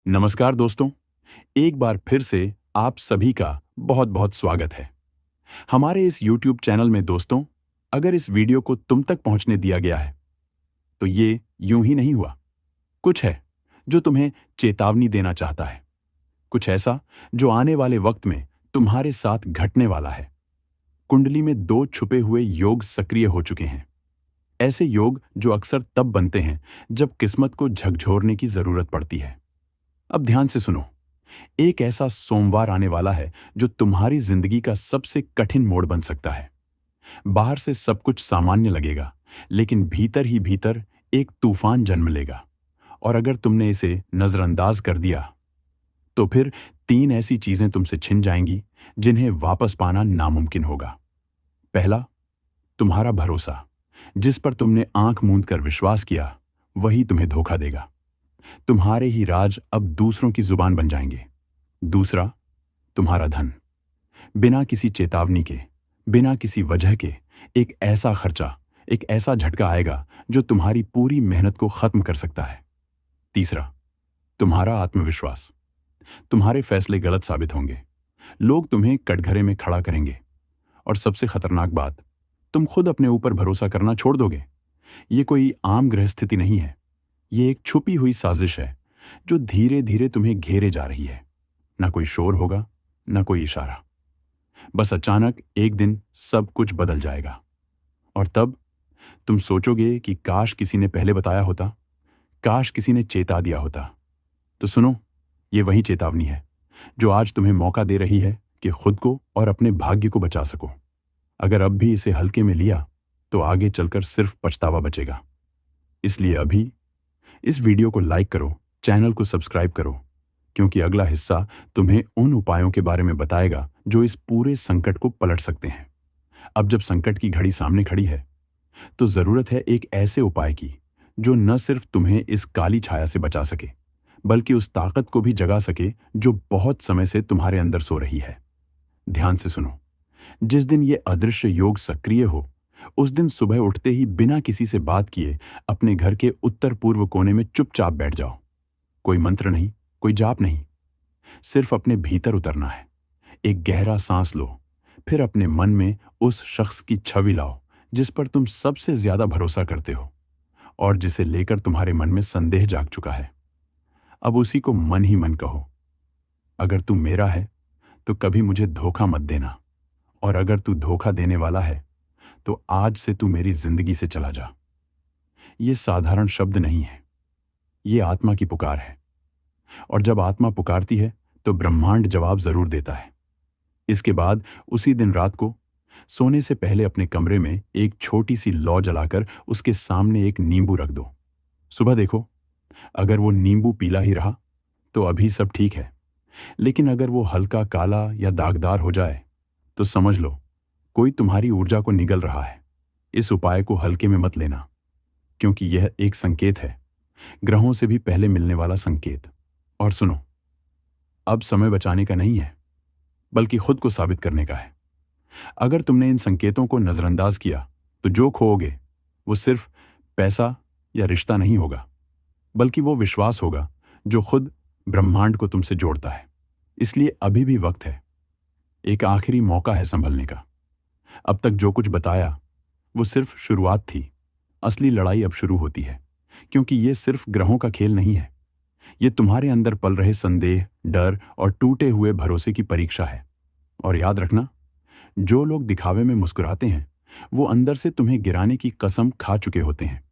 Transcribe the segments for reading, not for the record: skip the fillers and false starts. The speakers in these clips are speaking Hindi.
नमस्कार दोस्तों, एक बार फिर से आप सभी का बहुत बहुत स्वागत है हमारे इस YouTube चैनल में। दोस्तों, अगर इस वीडियो को तुम तक पहुंचने दिया गया है तो ये यूं ही नहीं हुआ। कुछ है जो तुम्हें चेतावनी देना चाहता है, कुछ ऐसा जो आने वाले वक्त में तुम्हारे साथ घटने वाला है। कुंडली में दो छुपे हुए योग सक्रिय हो चुके हैं, ऐसे योग जो अक्सर तब बनते हैं जब किस्मत को झकझोरने की जरूरत पड़ती है। अब ध्यान से सुनो, एक ऐसा सोमवार आने वाला है जो तुम्हारी जिंदगी का सबसे कठिन मोड़ बन सकता है। बाहर से सब कुछ सामान्य लगेगा, लेकिन भीतर ही भीतर एक तूफान जन्म लेगा। और अगर तुमने इसे नजरअंदाज कर दिया तो फिर तीन ऐसी चीजें तुमसे छिन जाएंगी जिन्हें वापस पाना नामुमकिन होगा। पहला, तुम्हारा भरोसा। जिस पर तुमने आंख मूंद कर विश्वास किया, वही तुम्हें धोखा देगा। तुम्हारे ही राज अब दूसरों की जुबान बन जाएंगे। दूसरा, तुम्हारा धन। बिना किसी चेतावनी के, बिना किसी वजह के एक ऐसा खर्चा, एक ऐसा झटका आएगा जो तुम्हारी पूरी मेहनत को खत्म कर सकता है। तीसरा, तुम्हारा आत्मविश्वास। तुम्हारे फैसले गलत साबित होंगे, लोग तुम्हें कटघरे में खड़ा करेंगे। और सबसे खतरनाक बात, तुम खुद अपने ऊपर भरोसा करना छोड़ दोगे। ये कोई आम ग्रह स्थिति नहीं है, ये एक छुपी हुई साजिश है जो धीरे धीरे तुम्हें घेरे जा रही है। ना कोई शोर होगा, ना कोई इशारा, बस अचानक एक दिन सब कुछ बदल जाएगा। और तब तुम सोचोगे कि काश किसी ने पहले बताया होता, काश किसी ने चेता दिया होता। तो सुनो, ये वही चेतावनी है जो आज तुम्हें मौका दे रही है कि खुद को और अपने भाग्य को बचा सको। अगर अब भी इसे हल्के में लिया तो आगे चलकर सिर्फ पछतावा बचेगा। इसलिए अभी इस वीडियो को लाइक करो, चैनल को सब्सक्राइब करो, क्योंकि अगला हिस्सा तुम्हें उन उपायों के बारे में बताएगा जो इस पूरे संकट को पलट सकते हैं। अब जब संकट की घड़ी सामने खड़ी है तो जरूरत है एक ऐसे उपाय की जो न सिर्फ तुम्हें इस काली छाया से बचा सके, बल्कि उस ताकत को भी जगा सके जो बहुत समय से तुम्हारे अंदर सो रही है। ध्यान से सुनो, जिस दिन ये अदृश्य योग सक्रिय हो, उस दिन सुबह उठते ही बिना किसी से बात किए अपने घर के उत्तर पूर्व कोने में चुपचाप बैठ जाओ। कोई मंत्र नहीं, कोई जाप नहीं, सिर्फ अपने भीतर उतरना है। एक गहरा सांस लो, फिर अपने मन में उस शख्स की छवि लाओ जिस पर तुम सबसे ज्यादा भरोसा करते हो और जिसे लेकर तुम्हारे मन में संदेह जाग चुका है। अब उसी को मन ही मन कहो, अगर तू मेरा है तो कभी मुझे धोखा मत देना, और अगर तू धोखा देने वाला है तो आज से तू मेरी जिंदगी से चला जा। ये साधारण शब्द नहीं है, ये आत्मा की पुकार है। और जब आत्मा पुकारती है तो ब्रह्मांड जवाब जरूर देता है। इसके बाद उसी दिन रात को सोने से पहले अपने कमरे में एक छोटी सी लौ जलाकर उसके सामने एक नींबू रख दो। सुबह देखो, अगर वो नींबू पीला ही रहा तो अभी सब ठीक है, लेकिन अगर वो हल्का काला या दागदार हो जाए तो समझ लो कोई तुम्हारी ऊर्जा को निगल रहा है। इस उपाय को हल्के में मत लेना, क्योंकि यह एक संकेत है, ग्रहों से भी पहले मिलने वाला संकेत। और सुनो, अब समय बचाने का नहीं है, बल्कि खुद को साबित करने का है। अगर तुमने इन संकेतों को नजरअंदाज किया तो जो खोओगे वो सिर्फ पैसा या रिश्ता नहीं होगा, बल्कि वो विश्वास होगा जो खुद ब्रह्मांड को तुमसे जोड़ता है। इसलिए अभी भी वक्त है, एक आखिरी मौका है संभलने का। अब तक जो कुछ बताया वो सिर्फ शुरुआत थी, असली लड़ाई अब शुरू होती है, क्योंकि ये सिर्फ ग्रहों का खेल नहीं है, ये तुम्हारे अंदर पल रहे संदेह, डर और टूटे हुए भरोसे की परीक्षा है। और याद रखना, जो लोग दिखावे में मुस्कुराते हैं वो अंदर से तुम्हें गिराने की कसम खा चुके होते हैं।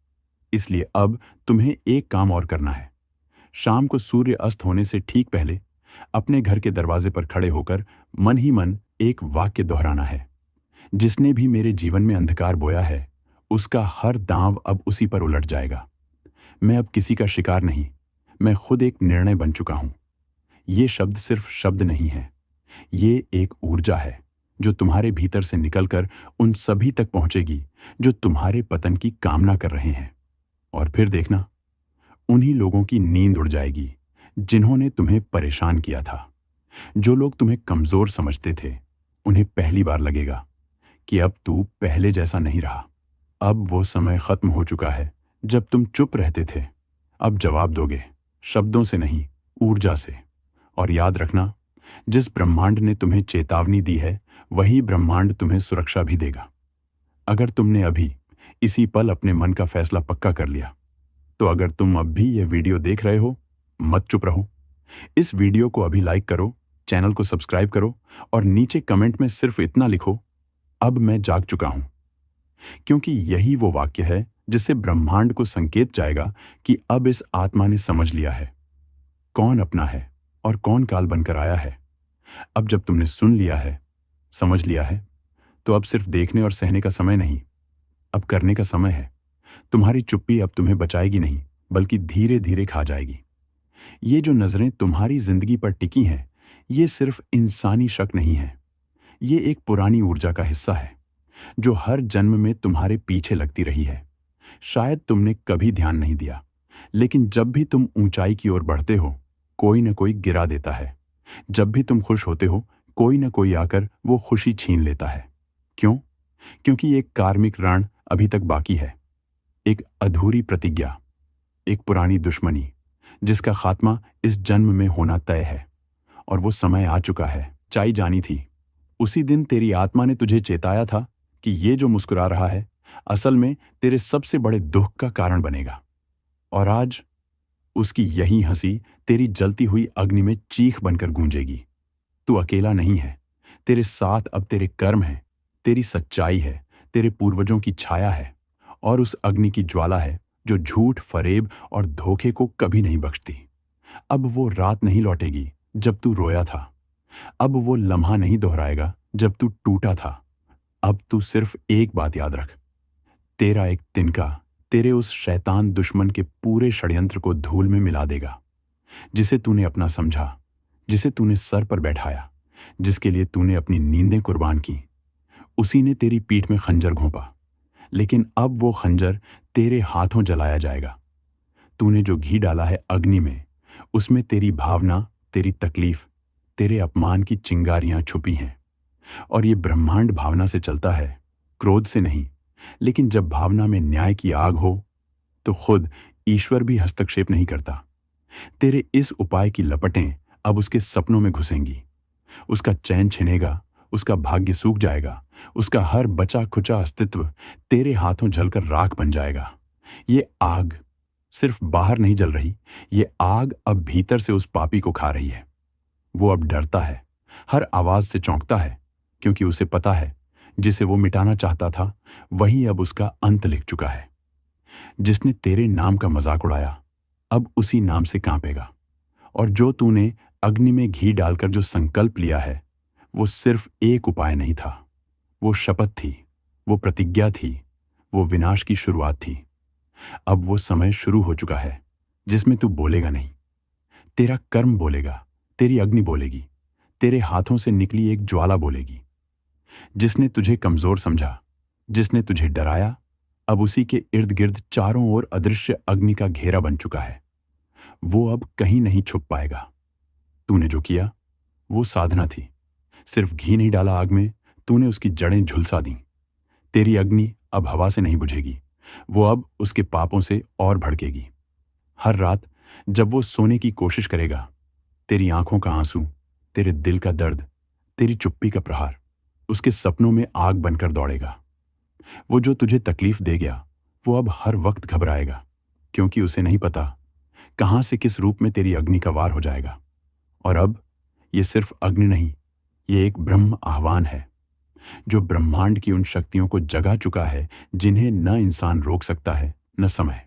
इसलिए अब तुम्हें एक काम और करना है। शाम को सूर्य अस्त होने से ठीक पहले अपने घर के दरवाजे पर खड़े होकर मन ही मन एक वाक्य दोहराना है, जिसने भी मेरे जीवन में अंधकार बोया है उसका हर दांव अब उसी पर उलट जाएगा। मैं अब किसी का शिकार नहीं, मैं खुद एक निर्णय बन चुका हूं। ये शब्द सिर्फ शब्द नहीं है, ये एक ऊर्जा है जो तुम्हारे भीतर से निकलकर उन सभी तक पहुंचेगी जो तुम्हारे पतन की कामना कर रहे हैं। और फिर देखना, उन्हीं लोगों की नींद उड़ जाएगी जिन्होंने तुम्हें परेशान किया था। जो लोग तुम्हें कमजोर समझते थे, उन्हें पहली बार लगेगा कि अब तू पहले जैसा नहीं रहा। अब वो समय खत्म हो चुका है जब तुम चुप रहते थे। अब जवाब दोगे, शब्दों से नहीं, ऊर्जा से। और याद रखना, जिस ब्रह्मांड ने तुम्हें चेतावनी दी है, वही ब्रह्मांड तुम्हें सुरक्षा भी देगा। अगर तुमने अभी इसी पल अपने मन का फैसला पक्का कर लिया, तो अगर तुम अब भी यह वीडियो देख रहे हो, मत चुप रहो। इस वीडियो को अभी लाइक करो, चैनल को सब्सक्राइब करो और नीचे कमेंट में सिर्फ इतना लिखो, अब मैं जाग चुका हूं। क्योंकि यही वो वाक्य है जिससे ब्रह्मांड को संकेत जाएगा कि अब इस आत्मा ने समझ लिया है कौन अपना है और कौन काल बनकर आया है। अब जब तुमने सुन लिया है, समझ लिया है, तो अब सिर्फ देखने और सहने का समय नहीं, अब करने का समय है। तुम्हारी चुप्पी अब तुम्हें बचाएगी नहीं, बल्कि धीरे धीरे खा जाएगी। ये जो नजरें तुम्हारी जिंदगी पर टिकी हैं, ये सिर्फ इंसानी शक नहीं है। ये एक पुरानी ऊर्जा का हिस्सा है जो हर जन्म में तुम्हारे पीछे लगती रही है। शायद तुमने कभी ध्यान नहीं दिया, लेकिन जब भी तुम ऊंचाई की ओर बढ़ते हो, कोई न कोई गिरा देता है। जब भी तुम खुश होते हो, कोई न कोई आकर वो खुशी छीन लेता है। क्यों? क्योंकि एक कार्मिक ऋण अभी तक बाकी है, एक अधूरी प्रतिज्ञा, एक पुरानी दुश्मनी जिसका खात्मा इस जन्म में होना तय है। और वो समय आ चुका है। चाई जानी थी, उसी दिन तेरी आत्मा ने तुझे चेताया था कि ये जो मुस्कुरा रहा है, असल में तेरे सबसे बड़े दुख का कारण बनेगा। और आज उसकी यही हंसी तेरी जलती हुई अग्नि में चीख बनकर गूंजेगी। तू अकेला नहीं है, तेरे साथ अब तेरे कर्म है, तेरी सच्चाई है, तेरे पूर्वजों की छाया है और उस अग्नि की ज्वाला है जो झूठ, फरेब और धोखे को कभी नहीं बख्शती। अब वो रात नहीं लौटेगी जब तू रोया था, अब वो लम्हा नहीं दोहराएगा जब तू टूटा था। अब तू सिर्फ एक बात याद रख, तेरा एक तिनका तेरे उस शैतान दुश्मन के पूरे षड्यंत्र को धूल में मिला देगा, जिसे तूने अपना समझा, जिसे तूने सर पर बैठाया, जिसके लिए तूने अपनी नींदें कुर्बान की। उसी ने तेरी पीठ में खंजर घोंपा, लेकिन अब वो खंजर तेरे हाथों जलाया जाएगा। तूने जो घी डाला है अग्नि में, उसमें तेरी भावना, तेरी तकलीफ, तेरे अपमान की चिंगारियां छुपी हैं। और ये ब्रह्मांड भावना से चलता है, क्रोध से नहीं। लेकिन जब भावना में न्याय की आग हो, तो खुद ईश्वर भी हस्तक्षेप नहीं करता। तेरे इस उपाय की लपटें अब उसके सपनों में घुसेंगी। उसका चैन छिनेगा, उसका भाग्य सूख जाएगा, उसका हर बचा खुचा अस्तित्व तेरे हाथों जलकर राख बन जाएगा। ये आग सिर्फ बाहर नहीं जल रही, ये आग अब भीतर से उस पापी को खा रही है। वो अब डरता है, हर आवाज से चौंकता है, क्योंकि उसे पता है जिसे वो मिटाना चाहता था, वही अब उसका अंत लिख चुका है। जिसने तेरे नाम का मजाक उड़ाया, अब उसी नाम से कांपेगा। और जो तूने अग्नि में घी डालकर जो संकल्प लिया है, वो सिर्फ एक उपाय नहीं था, वो शपथ थी, वो प्रतिज्ञा थी, वो विनाश की शुरुआत थी। अब वो समय शुरू हो चुका है जिसमें तू बोलेगा नहीं, तेरा कर्म बोलेगा, तेरी अग्नि बोलेगी, तेरे हाथों से निकली एक ज्वाला बोलेगी। जिसने तुझे कमजोर समझा, जिसने तुझे डराया, अब उसी के इर्द गिर्द चारों ओर अदृश्य अग्नि का घेरा बन चुका है। वो अब कहीं नहीं छुप पाएगा। तूने जो किया वो साधना थी, सिर्फ घी नहीं डाला आग में, तूने उसकी जड़ें झुलसा दी। तेरी अग्नि अब हवा से नहीं बुझेगी, वो अब उसके पापों से और भड़केगी। हर रात जब वो सोने की कोशिश करेगा, तेरी आंखों का आंसू, तेरे दिल का दर्द, तेरी चुप्पी का प्रहार उसके सपनों में आग बनकर दौड़ेगा। वो जो तुझे तकलीफ दे गया, वो अब हर वक्त घबराएगा, क्योंकि उसे नहीं पता कहां से किस रूप में तेरी अग्नि का वार हो जाएगा। और अब ये सिर्फ अग्नि नहीं, ये एक ब्रह्म आह्वान है जो ब्रह्मांड की उन शक्तियों को जगा चुका है जिन्हें न इंसान रोक सकता है, न समय।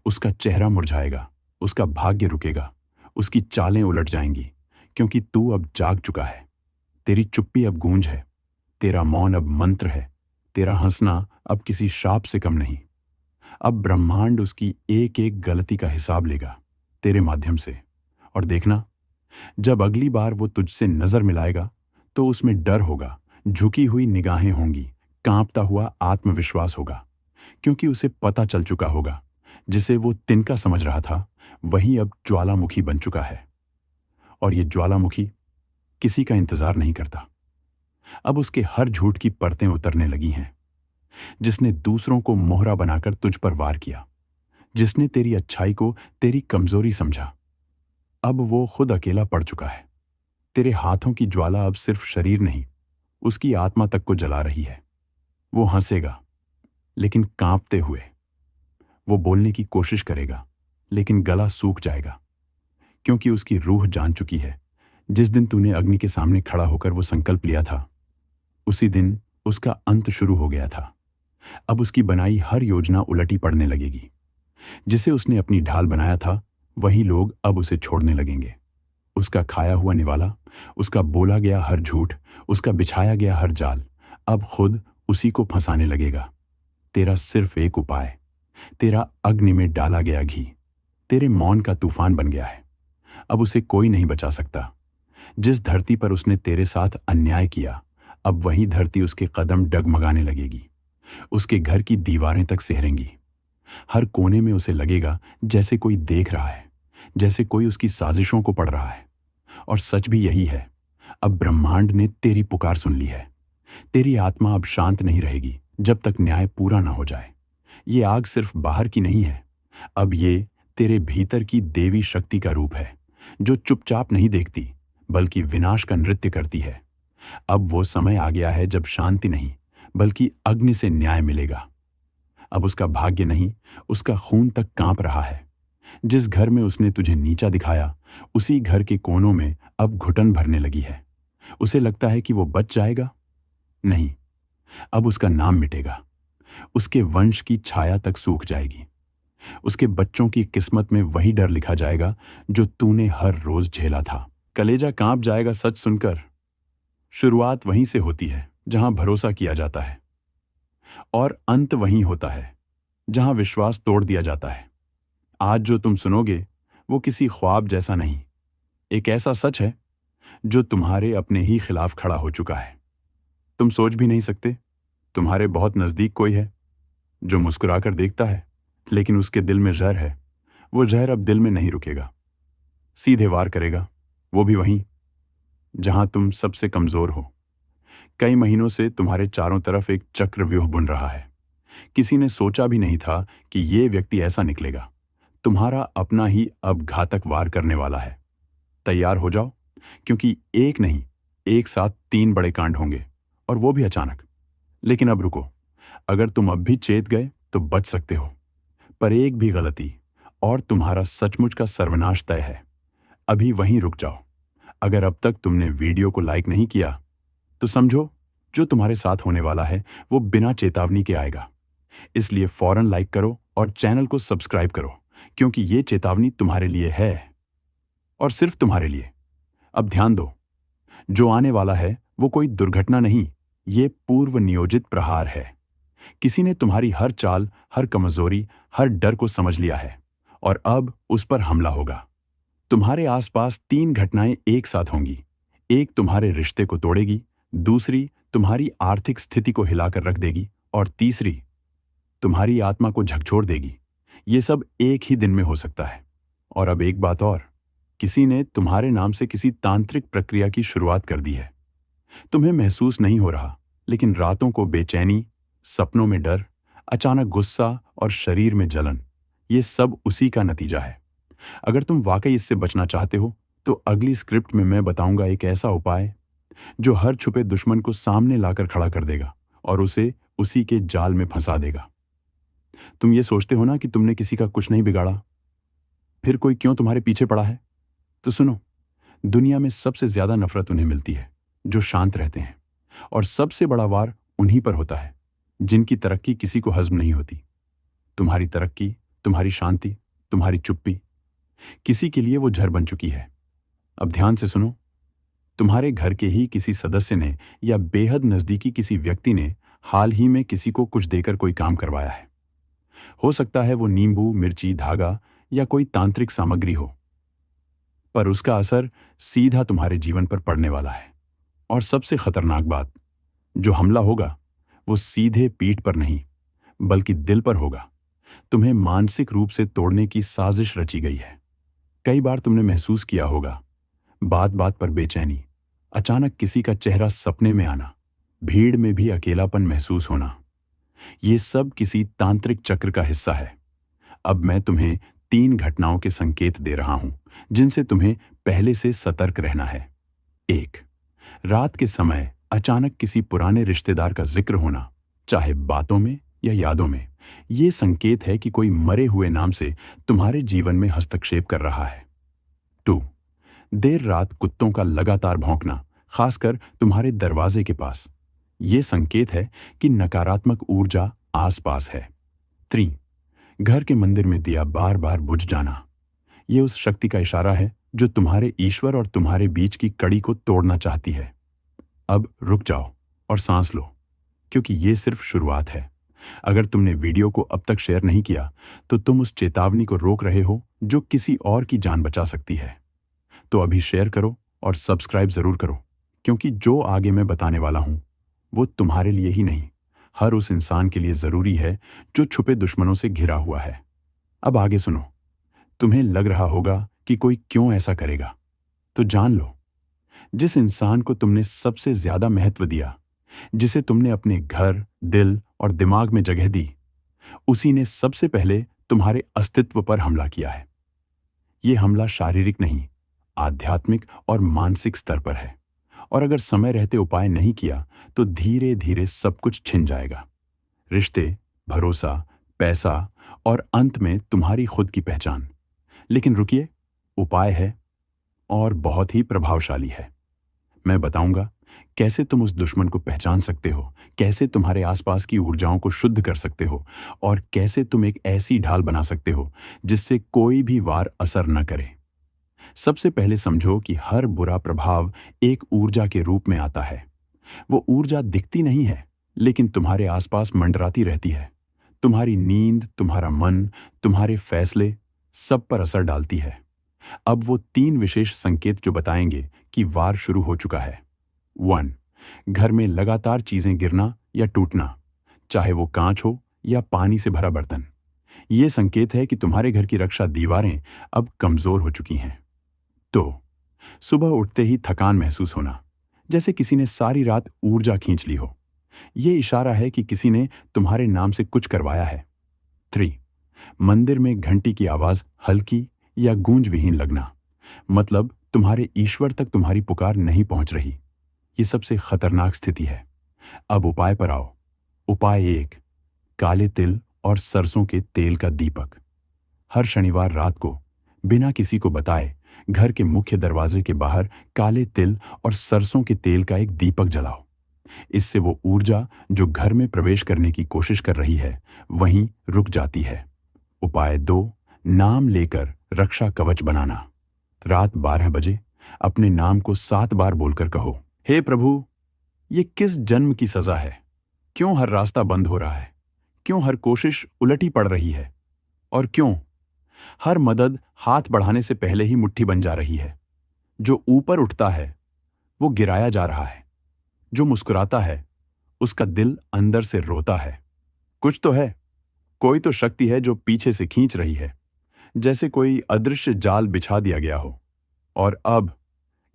उसका चेहरा मुरझाएगा, उसका भाग्य रुकेगा, उसकी चालें उलट जाएंगी, क्योंकि तू अब जाग चुका है। तेरी चुप्पी अब गूंज है, तेरा मौन अब मंत्र है, तेरा हंसना अब किसी शाप से कम नहीं। अब ब्रह्मांड उसकी एक एक गलती का हिसाब लेगा तेरे माध्यम से। और देखना, जब अगली बार वो तुझसे नजर मिलाएगा, तो उसमें डर होगा, झुकी हुई निगाहें होंगी, कांपता हुआ आत्मविश्वास होगा, क्योंकि उसे पता चल चुका होगा जिसे वो तिनका समझ रहा था, वही अब ज्वालामुखी बन चुका है। और ये ज्वालामुखी किसी का इंतजार नहीं करता। अब उसके हर झूठ की परतें उतरने लगी हैं। जिसने दूसरों को मोहरा बनाकर तुझ पर वार किया, जिसने तेरी अच्छाई को तेरी कमजोरी समझा, अब वो खुद अकेला पड़ चुका है। तेरे हाथों की ज्वाला अब सिर्फ शरीर नहीं, उसकी आत्मा तक को जला रही है। वो हंसेगा, लेकिन कांपते हुए। वो बोलने की कोशिश करेगा, लेकिन गला सूख जाएगा, क्योंकि उसकी रूह जान चुकी है, जिस दिन तूने अग्नि के सामने खड़ा होकर वो संकल्प लिया था, उसी दिन उसका अंत शुरू हो गया था। अब उसकी बनाई हर योजना उलटी पड़ने लगेगी। जिसे उसने अपनी ढाल बनाया था, वही लोग अब उसे छोड़ने लगेंगे। उसका खाया हुआ निवाला, उसका बोला गया हर झूठ, उसका बिछाया गया हर जाल अब खुद उसी को फंसाने लगेगा। तेरा सिर्फ एक उपाय, तेरा अग्नि में डाला गया घी, तेरे मौन का तूफान बन गया है। अब उसे कोई नहीं बचा सकता। जिस धरती पर उसने तेरे साथ अन्याय किया, अब वही धरती उसके कदम डगमगाने लगेगी। उसके घर की दीवारें तक सिहरेंगी। हर कोने में उसे लगेगा जैसे कोई देख रहा है, जैसे कोई उसकी साजिशों को पढ़ रहा है। और सच भी यही है। अब ब्रह्मांड ने तेरी पुकार सुन ली है। तेरी आत्मा अब शांत नहीं रहेगी जब तक न्याय पूरा ना हो जाए। ये आग सिर्फ बाहर की नहीं है, अब ये तेरे भीतर की देवी शक्ति का रूप है, जो चुपचाप नहीं देखती, बल्कि विनाश का नृत्य करती है। अब वो समय आ गया है जब शांति नहीं, बल्कि अग्नि से न्याय मिलेगा। अब उसका भाग्य नहीं, उसका खून तक कांप रहा है। जिस घर में उसने तुझे नीचा दिखाया, उसी घर के कोनों में अब घुटन भरने लगी है। उसे लगता है कि वो बच जाएगा। नहीं, अब उसका नाम मिटेगा। उसके वंश की छाया तक सूख जाएगी। उसके बच्चों की किस्मत में वही डर लिखा जाएगा जो तूने हर रोज झेला था। कलेजा कांप जाएगा सच सुनकर। शुरुआत वहीं से होती है जहां भरोसा किया जाता है, और अंत वहीं होता है जहां विश्वास तोड़ दिया जाता है। आज जो तुम सुनोगे वो किसी ख्वाब जैसा नहीं, एक ऐसा सच है जो तुम्हारे अपने ही खिलाफ खड़ा हो चुका है। तुम सोच भी नहीं सकते, तुम्हारे बहुत नजदीक कोई है जो मुस्कुराकर देखता है, लेकिन उसके दिल में जहर है। वो जहर अब दिल में नहीं रुकेगा, सीधे वार करेगा, वो भी वहीं जहां तुम सबसे कमजोर हो। कई महीनों से तुम्हारे चारों तरफ एक चक्रव्यूह बुन रहा है। किसी ने सोचा भी नहीं था कि ये व्यक्ति ऐसा निकलेगा। तुम्हारा अपना ही अब घातक वार करने वाला है। तैयार हो जाओ, क्योंकि एक नहीं, एक साथ 3 बड़े कांड होंगे, और वो भी अचानक। लेकिन अब रुको, अगर तुम अब भी चेत गए तो बच सकते हो, पर एक भी गलती और तुम्हारा सचमुच का सर्वनाश तय है। अभी वहीं रुक जाओ। अगर अब तक तुमने वीडियो को लाइक नहीं किया, तो समझो जो तुम्हारे साथ होने वाला है वो बिना चेतावनी के आएगा। इसलिए फौरन लाइक करो और चैनल को सब्सक्राइब करो, क्योंकि ये चेतावनी तुम्हारे लिए है, और सिर्फ तुम्हारे लिए। अब ध्यान दो, जो आने वाला है वो कोई दुर्घटना नहीं, ये पूर्व नियोजित प्रहार है। किसी ने तुम्हारी हर चाल, हर कमजोरी, हर डर को समझ लिया है, और अब उस पर हमला होगा। तुम्हारे आसपास 3 घटनाएं एक साथ होंगी। एक तुम्हारे रिश्ते को तोड़ेगी, दूसरी तुम्हारी आर्थिक स्थिति को हिलाकर रख देगी, और तीसरी तुम्हारी आत्मा को झकझोर देगी। ये सब एक ही दिन में हो सकता है। और अब एक बात और, किसी ने तुम्हारे नाम से किसी तांत्रिक प्रक्रिया की शुरुआत कर दी है। तुम्हें महसूस नहीं हो रहा, लेकिन रातों को बेचैनी, सपनों में डर, अचानक गुस्सा और शरीर में जलन, ये सब उसी का नतीजा है। अगर तुम वाकई इससे बचना चाहते हो, तो अगली स्क्रिप्ट में मैं बताऊंगा एक ऐसा उपाय जो हर छुपे दुश्मन को सामने लाकर खड़ा कर देगा और उसे उसी के जाल में फंसा देगा। तुम ये सोचते हो ना कि तुमने किसी का कुछ नहीं बिगाड़ा, फिर कोई क्यों तुम्हारे पीछे पड़ा है? तो सुनो, दुनिया में सबसे ज्यादा नफरत उन्हें मिलती है जो शांत रहते हैं, और सबसे बड़ा वार उन्हीं पर होता है जिनकी तरक्की किसी को हजम नहीं होती। तुम्हारी तरक्की, तुम्हारी शांति, तुम्हारी चुप्पी, किसी के लिए वो जहर बन चुकी है। अब ध्यान से सुनो, तुम्हारे घर के ही किसी सदस्य ने या बेहद नजदीकी किसी व्यक्ति ने हाल ही में किसी को कुछ देकर कोई काम करवाया है। हो सकता है वो नींबू, मिर्ची, धागा या कोई तांत्रिक सामग्री हो, पर उसका असर सीधा तुम्हारे जीवन पर पड़ने वाला है। और सबसे खतरनाक बात, जो हमला होगा वो सीधे पीठ पर नहीं, बल्कि दिल पर होगा। तुम्हें मानसिक रूप से तोड़ने की साजिश रची गई है। कई बार तुमने महसूस किया होगा, बात बात पर बेचैनी, अचानक किसी का चेहरा सपने में आना, भीड़ में भी अकेलापन महसूस होना। ये सब किसी तांत्रिक चक्र का हिस्सा है। अब मैं तुम्हें 3 घटनाओं के संकेत दे रहा हूं जिनसे तुम्हें पहले से सतर्क रहना है। 1, रात के समय अचानक किसी पुराने रिश्तेदार का जिक्र होना, चाहे बातों में या यादों में, ये संकेत है कि कोई मरे हुए नाम से तुम्हारे जीवन में हस्तक्षेप कर रहा है। 2, देर रात कुत्तों का लगातार भौंकना, खासकर तुम्हारे दरवाजे के पास, ये संकेत है कि नकारात्मक ऊर्जा आसपास है। 3, घर के मंदिर में दिया बार बार बुझ जाना, ये उस शक्ति का इशारा है जो तुम्हारे ईश्वर और तुम्हारे बीच की कड़ी को तोड़ना चाहती है। अब रुक जाओ और सांस लो, क्योंकि ये सिर्फ शुरुआत है। अगर तुमने वीडियो को अब तक शेयर नहीं किया, तो तुम उस चेतावनी को रोक रहे हो जो किसी और की जान बचा सकती है। तो अभी शेयर करो और सब्सक्राइब जरूर करो, क्योंकि जो आगे मैं बताने वाला हूं वो तुम्हारे लिए ही नहीं, हर उस इंसान के लिए जरूरी है जो छुपे दुश्मनों से घिरा हुआ है। अब आगे सुनो। तुम्हें लग रहा होगा कि कोई क्यों ऐसा करेगा, तो जान लो, जिस इंसान को तुमने सबसे ज्यादा महत्व दिया, जिसे तुमने अपने घर, दिल और दिमाग में जगह दी, उसी ने सबसे पहले तुम्हारे अस्तित्व पर हमला किया है। यह हमला शारीरिक नहीं, आध्यात्मिक और मानसिक स्तर पर है। और अगर समय रहते उपाय नहीं किया तो धीरे धीरे सब कुछ छिन जाएगा। रिश्ते, भरोसा, पैसा और अंत में तुम्हारी खुद की पहचान। लेकिन रुकिए, उपाय है और बहुत ही प्रभावशाली है। मैं बताऊंगा कैसे तुम उस दुश्मन को पहचान सकते हो, कैसे तुम्हारे आसपास की ऊर्जाओं को शुद्ध कर सकते हो और कैसे तुम एक ऐसी ढाल बना सकते हो जिससे कोई भी वार असर न करे। सबसे पहले समझो कि हर बुरा प्रभाव एक ऊर्जा के रूप में आता है। वो ऊर्जा दिखती नहीं है, लेकिन तुम्हारे आसपास मंडराती रहती है। तुम्हारी नींद, तुम्हारा मन, तुम्हारे फैसले सब पर असर डालती है। अब वो 3 विशेष संकेत जो बताएंगे कि वार शुरू हो चुका है। 1, घर में लगातार चीजें गिरना या टूटना, चाहे वो कांच हो या पानी से भरा बर्तन। ये संकेत है कि तुम्हारे घर की रक्षा दीवारें अब कमजोर हो चुकी हैं। 2, सुबह उठते ही थकान महसूस होना, जैसे किसी ने सारी रात ऊर्जा खींच ली हो। ये इशारा है कि किसी ने तुम्हारे नाम से कुछ करवाया है। 3, मंदिर में घंटी की आवाज हल्की या गूंज विहीन लगना, मतलब तुम्हारे ईश्वर तक तुम्हारी पुकार नहीं पहुंच रही। ये सबसे खतरनाक स्थिति है। अब उपाय पर आओ। उपाय 1, काले तिल और सरसों के तेल का दीपक। हर शनिवार रात को बिना किसी को बताए घर के मुख्य दरवाजे के बाहर काले तिल और सरसों के तेल का एक दीपक जलाओ। इससे वो ऊर्जा जो घर में प्रवेश करने की कोशिश कर रही है, वहीं रुक जाती है। उपाय 2, नाम लेकर रक्षा कवच बनाना। रात 12 बजे अपने नाम को 7 बार बोलकर कहो, हे प्रभु, ये किस जन्म की सजा है? क्यों हर रास्ता बंद हो रहा है? क्यों हर कोशिश उलटी पड़ रही है? और क्यों हर मदद हाथ बढ़ाने से पहले ही मुट्ठी बन जा रही है? जो ऊपर उठता है वो गिराया जा रहा है, जो मुस्कुराता है उसका दिल अंदर से रोता है। कुछ तो है, कोई तो शक्ति है जो पीछे से खींच रही है, जैसे कोई अदृश्य जाल बिछा दिया गया हो। और अब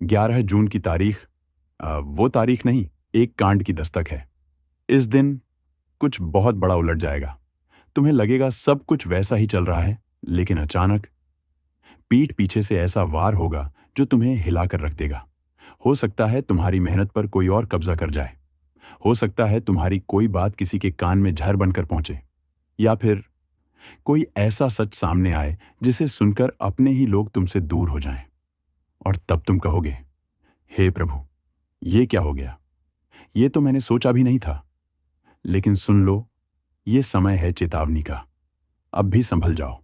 11 जून की तारीख, वो तारीख नहीं, एक कांड की दस्तक है। इस दिन कुछ बहुत बड़ा उलट जाएगा। तुम्हें लगेगा सब कुछ वैसा ही चल रहा है, लेकिन अचानक पीठ पीछे से ऐसा वार होगा जो तुम्हें हिलाकर रख देगा। हो सकता है तुम्हारी मेहनत पर कोई और कब्जा कर जाए, हो सकता है तुम्हारी कोई बात किसी के कान में झर बनकर पहुंचे, या फिर कोई ऐसा सच सामने आए जिसे सुनकर अपने ही लोग तुमसे दूर हो जाएं। और तब तुम कहोगे, हे प्रभु, ये क्या हो गया? ये तो मैंने सोचा भी नहीं था। लेकिन सुन लो, ये समय है चेतावनी का। अब भी संभल जाओ।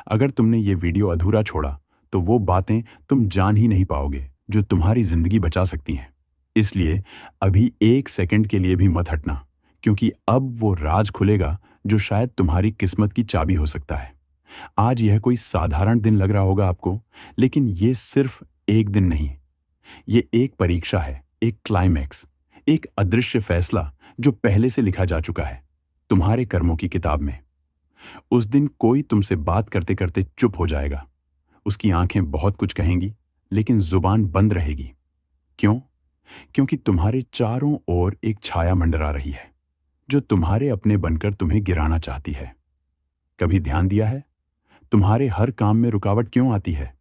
अगर तुमने ये वीडियो अधूरा छोड़ा तो वो बातें तुम जान ही नहीं पाओगे जो तुम्हारी जिंदगी बचा सकती हैं। इसलिए अभी 1 सेकंड के लिए भी मत हटना, क्योंकि अब वो राज खुलेगा जो शायद तुम्हारी किस्मत की चाबी हो सकता है। आज यह कोई साधारण दिन लग रहा होगा आपको, लेकिन ये सिर्फ एक दिन नहीं, ये एक परीक्षा है, एक क्लाइमैक्स, एक अदृश्य फैसला जो पहले से लिखा जा चुका है तुम्हारे कर्मों की किताब में। उस दिन कोई तुमसे बात करते करते चुप हो जाएगा। उसकी आंखें बहुत कुछ कहेंगी, लेकिन जुबान बंद रहेगी। क्यों? क्योंकि तुम्हारे चारों ओर एक छाया मंडरा रही है जो तुम्हारे अपने बनकर तुम्हें गिराना चाहती है। कभी ध्यान दिया है तुम्हारे हर काम में रुकावट क्यों आती है?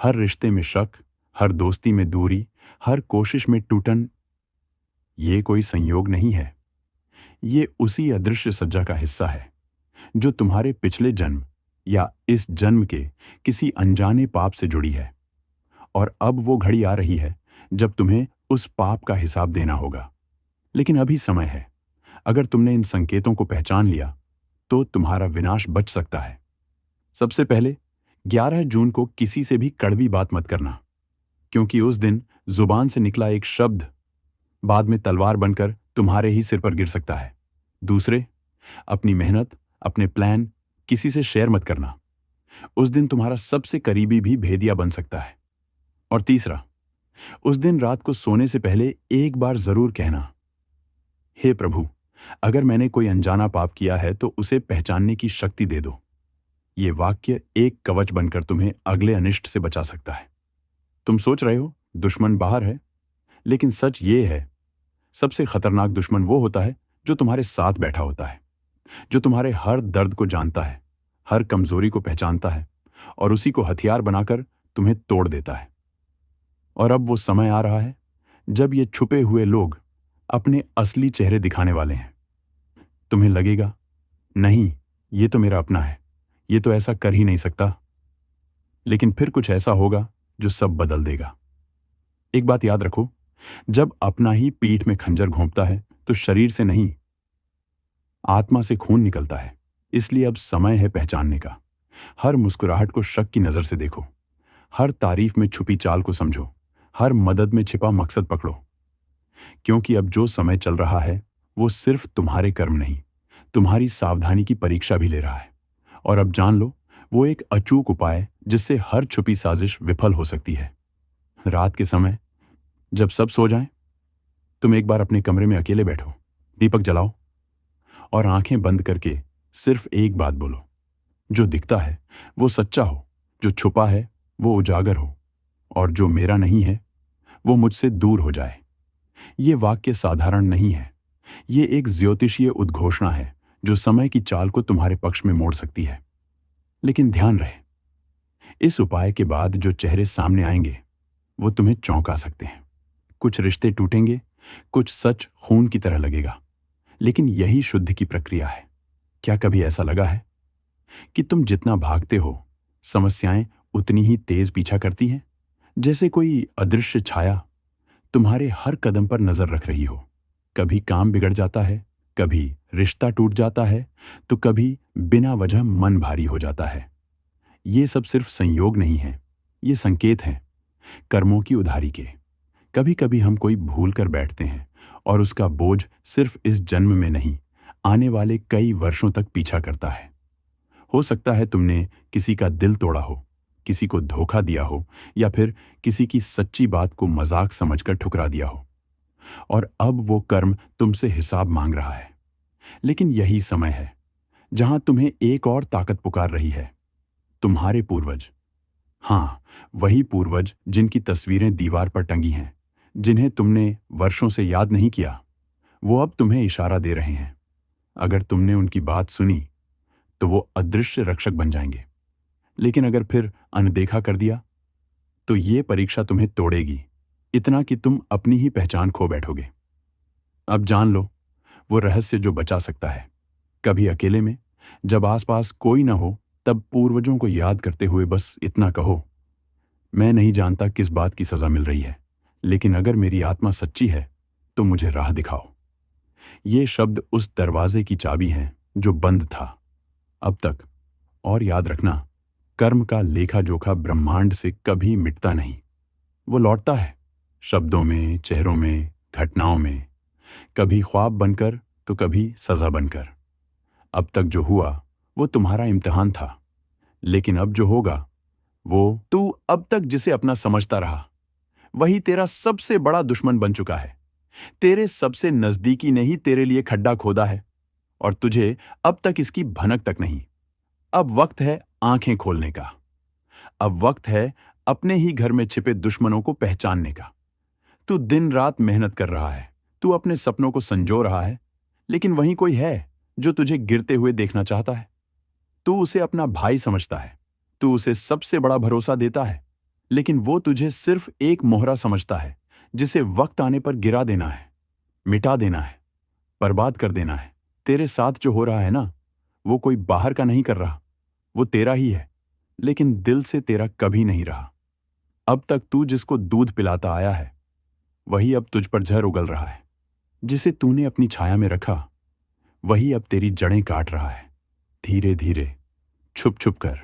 हर रिश्ते में शक, हर दोस्ती में दूरी, हर कोशिश में टूटन, ये कोई संयोग नहीं है। ये उसी अदृश्य सज्जा का हिस्सा है जो तुम्हारे पिछले जन्म या इस जन्म के किसी अनजाने पाप से जुड़ी है। और अब वो घड़ी आ रही है जब तुम्हें उस पाप का हिसाब देना होगा। लेकिन अभी समय है। अगर तुमने इन संकेतों को पहचान लिया तो तुम्हारा विनाश बच सकता है। सबसे पहले 11 जून को किसी से भी कड़वी बात मत करना, क्योंकि उस दिन जुबान से निकला एक शब्द बाद में तलवार बनकर तुम्हारे ही सिर पर गिर सकता है। दूसरे, अपनी मेहनत, अपने प्लान किसी से शेयर मत करना। उस दिन तुम्हारा सबसे करीबी भी भेदिया बन सकता है। और तीसरा, उस दिन रात को सोने से पहले एक बार जरूर कहना, हे प्रभु, अगर मैंने कोई अनजाना पाप किया है तो उसे पहचानने की शक्ति दे दो। ये वाक्य एक कवच बनकर तुम्हें अगले अनिष्ट से बचा सकता है। तुम सोच रहे हो दुश्मन बाहर है, लेकिन सच ये है, सबसे खतरनाक दुश्मन वो होता है जो तुम्हारे साथ बैठा होता है, जो तुम्हारे हर दर्द को जानता है, हर कमजोरी को पहचानता है और उसी को हथियार बनाकर तुम्हें तोड़ देता है। और अब वो समय आ रहा है जब ये छुपे हुए लोग अपने असली चेहरे दिखाने वाले हैं। तुम्हें लगेगा, नहीं, ये तो मेरा अपना है, ये तो ऐसा कर ही नहीं सकता। लेकिन फिर कुछ ऐसा होगा जो सब बदल देगा। एक बात याद रखो, जब अपना ही पीठ में खंजर घोंपता है तो शरीर से नहीं, आत्मा से खून निकलता है। इसलिए अब समय है पहचानने का। हर मुस्कुराहट को शक की नजर से देखो, हर तारीफ में छुपी चाल को समझो, हर मदद में छिपा मकसद पकड़ो। क्योंकि अब जो समय चल रहा है वो सिर्फ तुम्हारे कर्म नहीं, तुम्हारी सावधानी की परीक्षा भी ले रहा है। और अब जान लो, वो एक अचूक उपाय जिससे हर छुपी साजिश विफल हो सकती है। रात के समय जब सब सो जाएं, तुम एक बार अपने कमरे में अकेले बैठो, दीपक जलाओ और आंखें बंद करके सिर्फ एक बात बोलो, जो दिखता है वो सच्चा हो, जो छुपा है वो उजागर हो, और जो मेरा नहीं है वो मुझसे दूर हो जाए। ये वाक्य साधारण नहीं है, ये एक ज्योतिषीय उद्घोषणा है जो समय की चाल को तुम्हारे पक्ष में मोड़ सकती है। लेकिन ध्यान रहे, इस उपाय के बाद जो चेहरे सामने आएंगे वो तुम्हें चौंका सकते हैं। कुछ रिश्ते टूटेंगे, कुछ सच खून की तरह लगेगा, लेकिन यही शुद्ध की प्रक्रिया है। क्या कभी ऐसा लगा है कि तुम जितना भागते हो, समस्याएं उतनी ही तेज पीछा करती हैं, जैसे कोई अदृश्य छाया तुम्हारे हर कदम पर नजर रख रही हो? कभी काम बिगड़ जाता है, कभी रिश्ता टूट जाता है, तो कभी बिना वजह मन भारी हो जाता है। ये सब सिर्फ संयोग नहीं है, ये संकेत हैं कर्मों की उधारी के। कभी कभी हम कोई भूल कर बैठते हैं और उसका बोझ सिर्फ इस जन्म में नहीं, आने वाले कई वर्षों तक पीछा करता है। हो सकता है तुमने किसी का दिल तोड़ा हो, किसी को धोखा दिया हो, या फिर किसी की सच्ची बात को मजाक समझकर ठुकरा दिया हो, और अब वो कर्म तुमसे हिसाब मांग रहा है। लेकिन यही समय है जहां तुम्हें एक और ताकत पुकार रही है, तुम्हारे पूर्वज। हाँ, वही पूर्वज जिनकी तस्वीरें दीवार पर टंगी हैं, जिन्हें तुमने वर्षों से याद नहीं किया, वो अब तुम्हें इशारा दे रहे हैं। अगर तुमने उनकी बात सुनी तो वो अदृश्य रक्षक बन जाएंगे। लेकिन अगर फिर अनदेखा कर दिया तो ये परीक्षा तुम्हें तोड़ेगी, इतना कि तुम अपनी ही पहचान खो बैठोगे। अब जान लो वो रहस्य जो बचा सकता है। कभी अकेले में, जब आसपास कोई ना हो, तब पूर्वजों को याद करते हुए बस इतना कहो, मैं नहीं जानता किस बात की सजा मिल रही है, लेकिन अगर मेरी आत्मा सच्ची है तो मुझे राह दिखाओ। ये शब्द उस दरवाजे की चाबी हैं जो बंद था अब तक। और याद रखना, कर्म का लेखा जोखा ब्रह्मांड से कभी मिटता नहीं। वो लौटता है शब्दों में, चेहरों में, घटनाओं में, कभी ख्वाब बनकर तो कभी सजा बनकर। अब तक जो हुआ वो तुम्हारा इम्तिहान था, लेकिन अब जो होगा वो तू अब तक जिसे अपना समझता रहा, वही तेरा सबसे बड़ा दुश्मन बन चुका है। तेरे सबसे नजदीकी ने ही तेरे लिए खड्डा खोदा है और तुझे अब तक इसकी भनक तक नहीं। अब वक्त है आंखें खोलने का। अब वक्त है अपने ही घर में छिपे दुश्मनों को पहचानने का। तू दिन रात मेहनत कर रहा है, तू अपने सपनों को संजो रहा है, लेकिन वहीं कोई है जो तुझे गिरते हुए देखना चाहता है। तू उसे अपना भाई समझता है, तू उसे सबसे बड़ा भरोसा देता है, लेकिन वो तुझे सिर्फ एक मोहरा समझता है, जिसे वक्त आने पर गिरा देना है, मिटा देना है, बर्बाद कर देना है। तेरे साथ जो हो रहा है ना, वो कोई बाहर का नहीं कर रहा, वो तेरा ही है, लेकिन दिल से तेरा कभी नहीं रहा। अब तक तू जिसको दूध पिलाता आया है, वही अब तुझ पर जहर उगल रहा है। जिसे तूने अपनी छाया में रखा, वही अब तेरी जड़ें काट रहा है, धीरे धीरे, छुप छुप कर।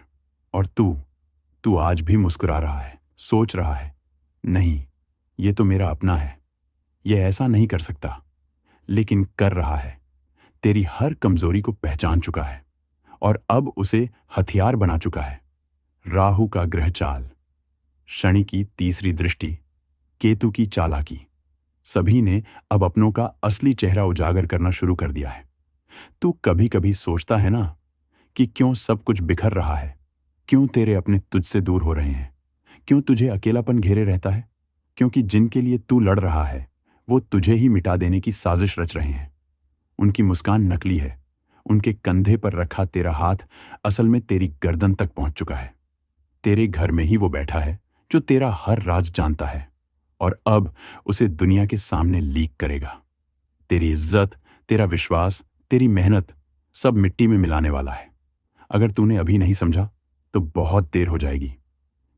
और तू तू आज भी मुस्कुरा रहा है, सोच रहा है, नहीं, ये तो मेरा अपना है, ये ऐसा नहीं कर सकता, लेकिन कर रहा है। तेरी हर कमजोरी को पहचान चुका है और अब उसे हथियार बना चुका है। राहु का ग्रह चाल, शनि की तीसरी दृष्टि, केतु की चालाकी, सभी ने अब अपनों का असली चेहरा उजागर करना शुरू कर दिया है। तू कभी कभी सोचता है ना कि क्यों सब कुछ बिखर रहा है, क्यों तेरे अपने तुझसे दूर हो रहे हैं, क्यों तुझे अकेलापन घेरे रहता है? क्योंकि जिनके लिए तू लड़ रहा है, वो तुझे ही मिटा देने की साजिश रच रहे हैं। उनकी मुस्कान नकली है, उनके कंधे पर रखा तेरा हाथ असल में तेरी गर्दन तक पहुंच चुका है। तेरे घर में ही वो बैठा है जो तेरा हर राज जानता है और अब उसे दुनिया के सामने लीक करेगा। तेरी इज्जत, तेरा विश्वास, तेरी मेहनत सब मिट्टी में मिलाने वाला है। अगर तूने अभी नहीं समझा तो बहुत देर हो जाएगी।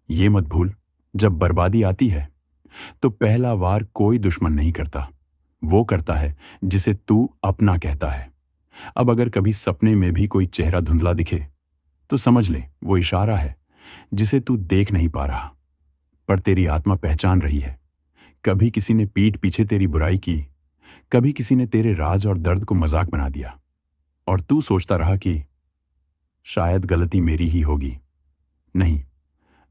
ये मत भूल, जब बर्बादी आती है तो पहला वार कोई दुश्मन नहीं करता, वो करता है जिसे तू अपना कहता है। अब अगर कभी सपने में भी कोई चेहरा धुंधला दिखे तो समझ ले वो इशारा है जिसे तू देख नहीं पा रहा, पर तेरी आत्मा पहचान रही है। कभी किसी ने पीठ पीछे तेरी बुराई की, कभी किसी ने तेरे राज और दर्द को मजाक बना दिया और तू सोचता रहा कि शायद गलती मेरी ही होगी। नहीं,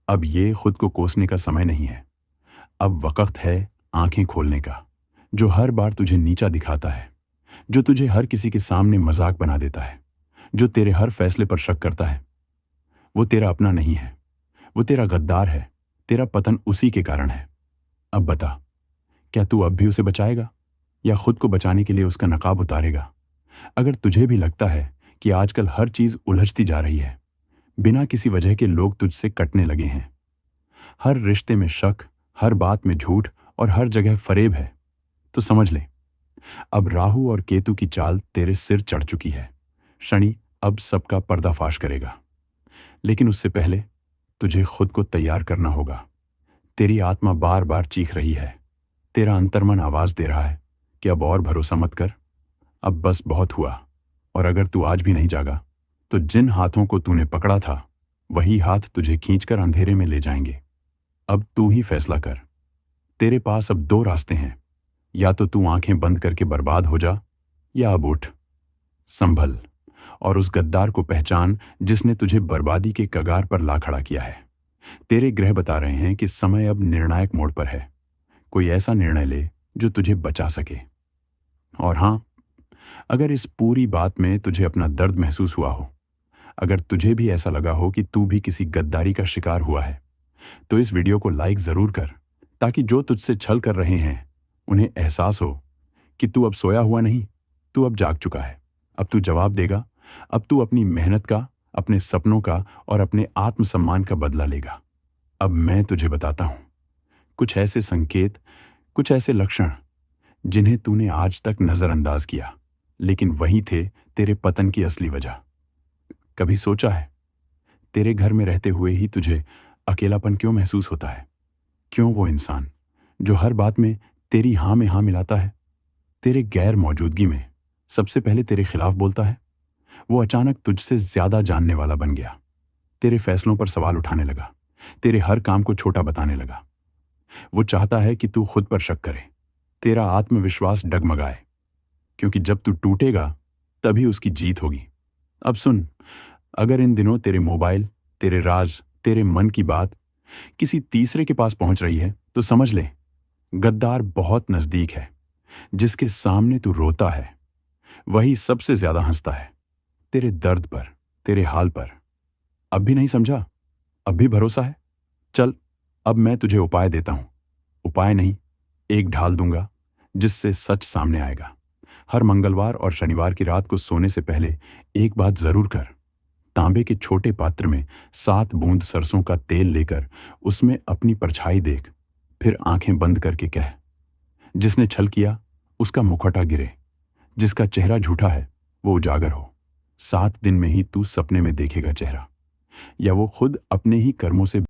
अब ये खुद को कोसने का समय नहीं है। अब वक्त है आंखें खोलने का। जो हर बार तुझे नीचा दिखाता है, जो तुझे हर किसी के सामने मजाक बना देता है, जो तेरे हर फैसले पर शक करता है, वो तेरा अपना नहीं है, वो तेरा गद्दार है। तेरा पतन उसी के कारण है। अब बता, क्या तू अब भी उसे बचाएगा या खुद को बचाने के लिए उसका नकाब उतारेगा? अगर तुझे भी लगता है कि आजकल हर चीज उलझती जा रही है, बिना किसी वजह के लोग तुझसे कटने लगे हैं, हर रिश्ते में शक, हर बात में झूठ और हर जगह फरेब है, तो समझ ले, अब राहु और केतु की चाल तेरे सिर चढ़ चुकी है। शनि अब सबका पर्दाफाश करेगा, लेकिन उससे पहले तुझे खुद को तैयार करना होगा। तेरी आत्मा बार बार चीख रही है, तेरा अंतर्मन आवाज दे रहा है कि अब और भरोसा मत कर, अब बस बहुत हुआ। और अगर तू आज भी नहीं जागा तो जिन हाथों को तूने पकड़ा था, वही हाथ तुझे खींचकर अंधेरे में ले जाएंगे। अब तू ही फैसला कर। तेरे पास अब दो रास्ते हैं, या तो तू आंखें बंद करके बर्बाद हो जा, या अब उठ, संभल और उस गद्दार को पहचान जिसने तुझे बर्बादी के कगार पर ला खड़ा किया है। तेरे ग्रह बता रहे हैं कि समय अब निर्णायक मोड़ पर है। कोई ऐसा निर्णय ले जो तुझे बचा सके। और हां, अगर इस पूरी बात में तुझे अपना दर्द महसूस हुआ हो, अगर तुझे भी ऐसा लगा हो कि तू भी किसी गद्दारी का शिकार हुआ है, तो इस वीडियो को लाइक जरूर कर, ताकि जो तुझसे छल कर रहे हैं उन्हें एहसास हो कि तू अब सोया हुआ नहीं, तू अब जाग चुका है। अब तू जवाब देगा, अब तू अपनी मेहनत का, अपने सपनों का और अपने आत्मसम्मान का बदला लेगा। अब मैं तुझे बताता हूं कुछ ऐसे संकेत, कुछ ऐसे लक्षण जिन्हें तूने आज तक नजरअंदाज किया, लेकिन वही थे तेरे पतन की असली वजह। कभी सोचा है, तेरे घर में रहते हुए ही तुझे अकेलापन क्यों महसूस होता है? क्यों वो इंसान जो हर बात में तेरी हां में हां मिलाता है, तेरे गैर मौजूदगी में सबसे पहले तेरे खिलाफ बोलता है, वो अचानक तुझसे ज्यादा जानने वाला बन गया, तेरे फैसलों पर सवाल उठाने लगा, तेरे हर काम को छोटा बताने लगा। वो चाहता है कि तू खुद पर शक करे, तेरा आत्मविश्वास डगमगाए, क्योंकि जब तू टूटेगा तभी उसकी जीत होगी। अब सुन, अगर इन दिनों तेरे मोबाइल, तेरे राज, तेरे मन की बात किसी तीसरे के पास पहुंच रही है, तो समझ ले, गद्दार बहुत नजदीक है। जिसके सामने तू रोता है, वही सबसे ज्यादा हंसता है, तेरे दर्द पर, तेरे हाल पर। अब भी नहीं समझा? अब भी भरोसा है? चल, अब मैं तुझे उपाय देता हूं। उपाय नहीं, एक ढाल दूंगा जिससे सच सामने आएगा। हर मंगलवार और शनिवार की रात को सोने से पहले एक बात जरूर कर, तांबे के छोटे पात्र में 7 बूंद सरसों का तेल लेकर उसमें अपनी परछाई देख, फिर आंखें बंद करके कह, जिसने छल किया उसका मुखौटा गिरे, जिसका चेहरा झूठा है वो उजागर हो। 7 दिन में ही तू सपने में देखेगा चेहरा, या वो खुद अपने ही कर्मों से